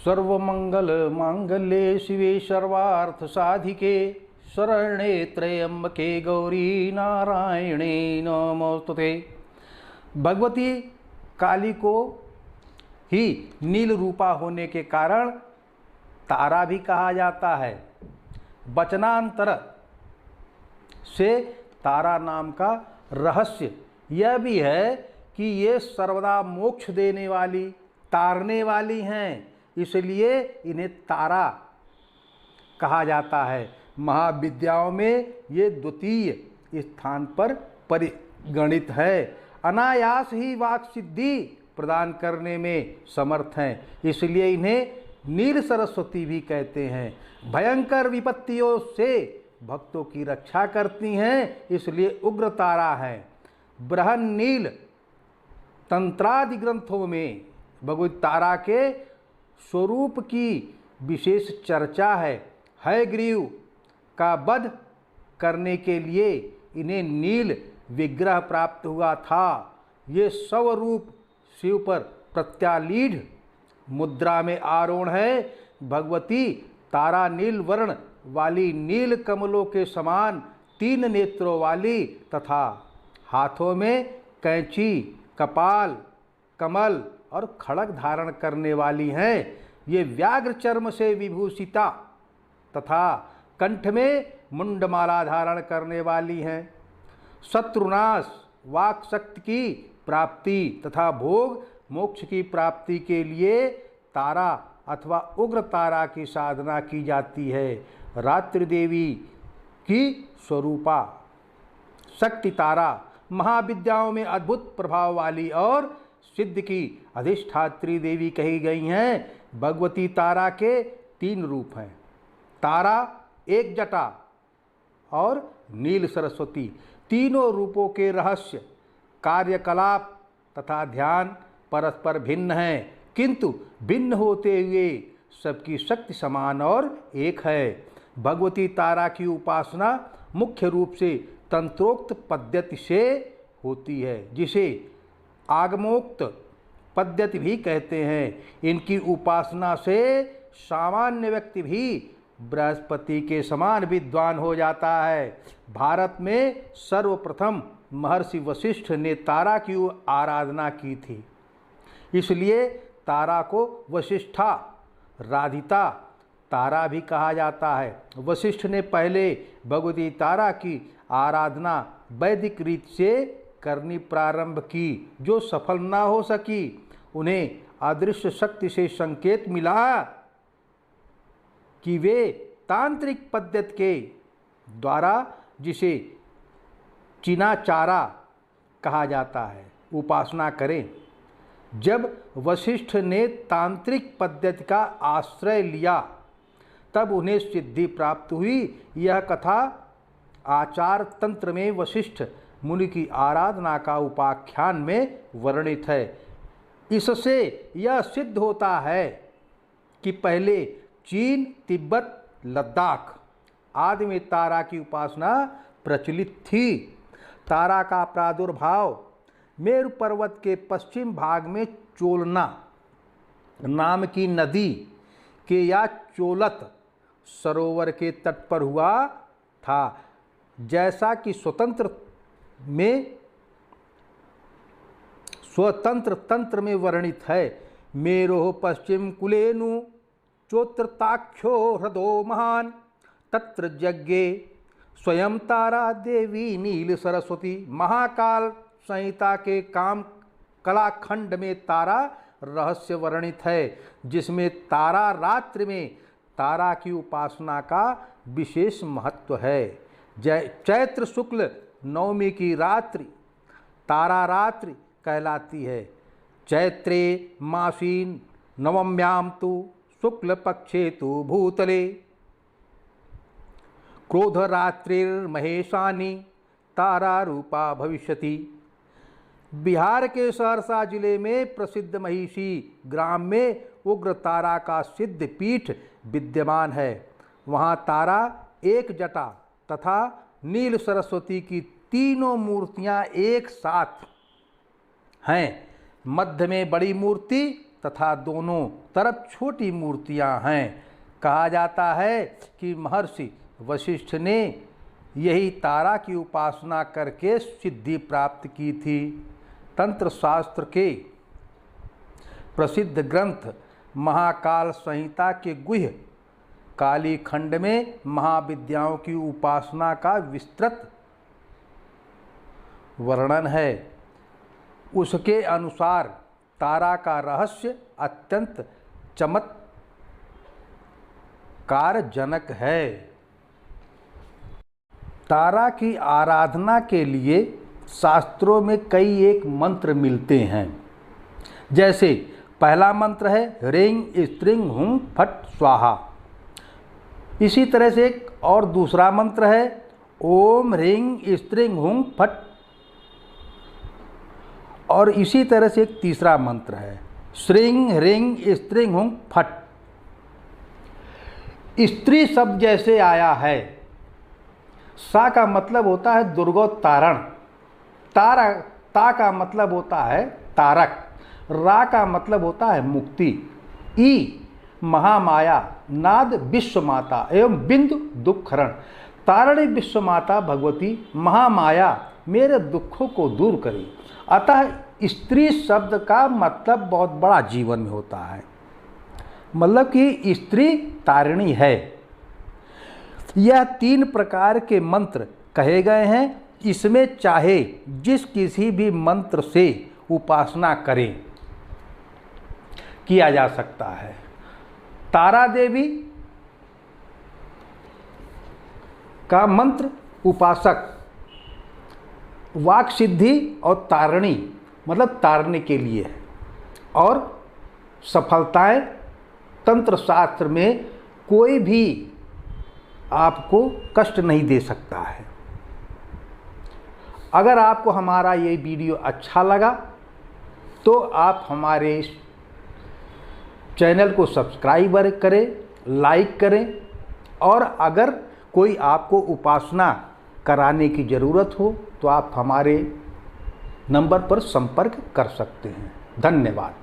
सर्वमंगल मांगल्ये शिवे सर्वार्थ साधिके शरण्ये त्र्यंबके गौरी नारायणे नमोस्तुते। भगवती काली को ही नील रूपा होने के कारण तारा भी कहा जाता है। वचनांतर से तारा नाम का रहस्य यह भी है कि ये सर्वदा मोक्ष देने वाली, तारने वाली हैं, इसलिए इन्हें तारा कहा जाता है। महाविद्याओं में ये द्वितीय स्थान पर परिगणित है। अनायास ही वाक सिद्धि प्रदान करने में समर्थ हैं, इसलिए इन्हें नील सरस्वती भी कहते हैं। भयंकर विपत्तियों से भक्तों की रक्षा करती हैं, इसलिए उग्र तारा है। बृहन नील तंत्रादि ग्रंथों में भगवती तारा के स्वरूप की विशेष चर्चा है। हयग्रीव का वध करने के लिए इन्हें नील विग्रह प्राप्त हुआ था। ये स्वरूप शिव पर प्रत्यालीढ़ मुद्रा में आरोहण है। भगवती तारा नील वर्ण वाली, नील कमलों के समान 3 नेत्रों वाली तथा हाथों में कैंची, कपाल, कमल और खड़ग धारण करने वाली हैं। ये व्याघ्र चर्म से विभूषिता तथा कंठ में मुंडमाला धारण करने वाली हैं। शत्रुनाश, वाक शक्ति की प्राप्ति तथा भोग मोक्ष की प्राप्ति के लिए तारा अथवा उग्र तारा की साधना की जाती है। रात्रि देवी की स्वरूपा शक्ति तारा महाविद्याओं में अद्भुत प्रभाव वाली और सिद्ध की अधिष्ठात्री देवी कही गई हैं। भगवती तारा के 3 रूप हैं, तारा, एक जटा और नील सरस्वती। तीनों रूपों के रहस्य, कार्यकलाप तथा ध्यान परस्पर भिन्न हैं, किंतु भिन्न होते हुए सबकी शक्ति समान और एक है। भगवती तारा की उपासना मुख्य रूप से तंत्रोक्त पद्धति से होती है, जिसे आगमोक्त पद्धति भी कहते हैं। इनकी उपासना से सामान्य व्यक्ति भी बृहस्पति के समान विद्वान हो जाता है। भारत में सर्वप्रथम महर्षि वशिष्ठ ने तारा की आराधना की थी, इसलिए तारा को वशिष्ठा राधिता तारा भी कहा जाता है। वशिष्ठ ने पहले भगवती तारा की आराधना वैदिक रीत से करनी प्रारंभ की। जो सफल ना हो सकी, उन्हें अदृश्य शक्ति से संकेत मिला कि वे तांत्रिक पद्धति के द्वारा, जिसे चिनाचारा कहा जाता है, उपासना करें। जब वशिष्ठ ने तांत्रिक पद्धति का आश्रय लिया, तब उन्हें सिद्धि प्राप्त हुई। यह कथा आचार तंत्र में वशिष्ठ मुनि की आराधना का उपाख्यान में वर्णित है। इससे यह सिद्ध होता है कि पहले चीन, तिब्बत, लद्दाख आदि में तारा की उपासना प्रचलित थी। तारा का प्रादुर्भाव मेरु पर्वत के पश्चिम भाग में चोलना नाम की नदी के या चोलत सरोवर के तट पर हुआ था। जैसा कि स्वतंत्र तंत्र में वर्णित है। मेरोः पश्चिम कुलेनु चोत्रताख्यो ह्रदो महान तत्र यज्ञे स्वयं तारा देवी नील सरस्वती। महाकाल संहिता के काम कलाखंड में तारा रहस्य वर्णित है, जिसमें तारा रात्रि में तारा की उपासना का विशेष महत्व है। चैत्र शुक्ल नवमी की रात्रि तारा रात्रि कहलाती है। चैत्रे मासीन नवम्यां तु शुक्ल पक्षे तु भूतले क्रोध रात्रिर्महेशानी तारा रूपा भविष्यति। बिहार के सहरसा जिले में प्रसिद्ध महिषी ग्राम में उग्र तारा का सिद्ध पीठ विद्यमान है। वहाँ तारा, एक जटा तथा नील सरस्वती की तीनों मूर्तियाँ एक साथ हैं। मध्य में बड़ी मूर्ति तथा दोनों तरफ छोटी मूर्तियां हैं। कहा जाता है कि महर्षि वशिष्ठ ने यही तारा की उपासना करके सिद्धि प्राप्त की थी। तंत्र शास्त्र के प्रसिद्ध ग्रंथ महाकाल संहिता के गुह्य काली खंड में महाविद्याओं की उपासना का विस्तृत वर्णन है। उसके अनुसार तारा का रहस्य अत्यंत चमत्कारजनक है। तारा की आराधना के लिए शास्त्रों में कई एक मंत्र मिलते हैं। जैसे पहला मंत्र है ह्रीं स्त्रीं हुं फट स्वाहा। इसी तरह से एक और दूसरा मंत्र है ओम ह्रीं स्त्रीं हुं फट। और इसी तरह से एक तीसरा मंत्र है श्रीं ह्रीं स्त्रीं हुं फट। स्त्री शब्द जैसे आया है, सा का मतलब होता है दुर्गोत्तारण, ता का मतलब होता है तारक, रा का मतलब होता है मुक्ति, ई महामाया, नाद विश्व माता एवं बिंदु दुखहरण। तारणी विश्व माता भगवती महामाया मेरे दुखों को दूर करें। अतः स्त्री शब्द का मतलब बहुत बड़ा जीवन में होता है, मतलब कि स्त्री तारिणी है। यह 3 प्रकार के मंत्र कहे गए हैं। इसमें चाहे जिस किसी भी मंत्र से उपासना करें किया जा सकता है। तारा देवी का मंत्र उपासक वाक सिद्धि और तारणी मतलब तारने के लिए है। और सफलताएं तंत्र शास्त्र में कोई भी आपको कष्ट नहीं दे सकता है। अगर आपको हमारा ये वीडियो अच्छा लगा तो आप हमारे इस चैनल को सब्सक्राइब करें, लाइक करें। और अगर कोई आपको उपासना कराने की ज़रूरत हो तो आप हमारे नंबर पर संपर्क कर सकते हैं। धन्यवाद।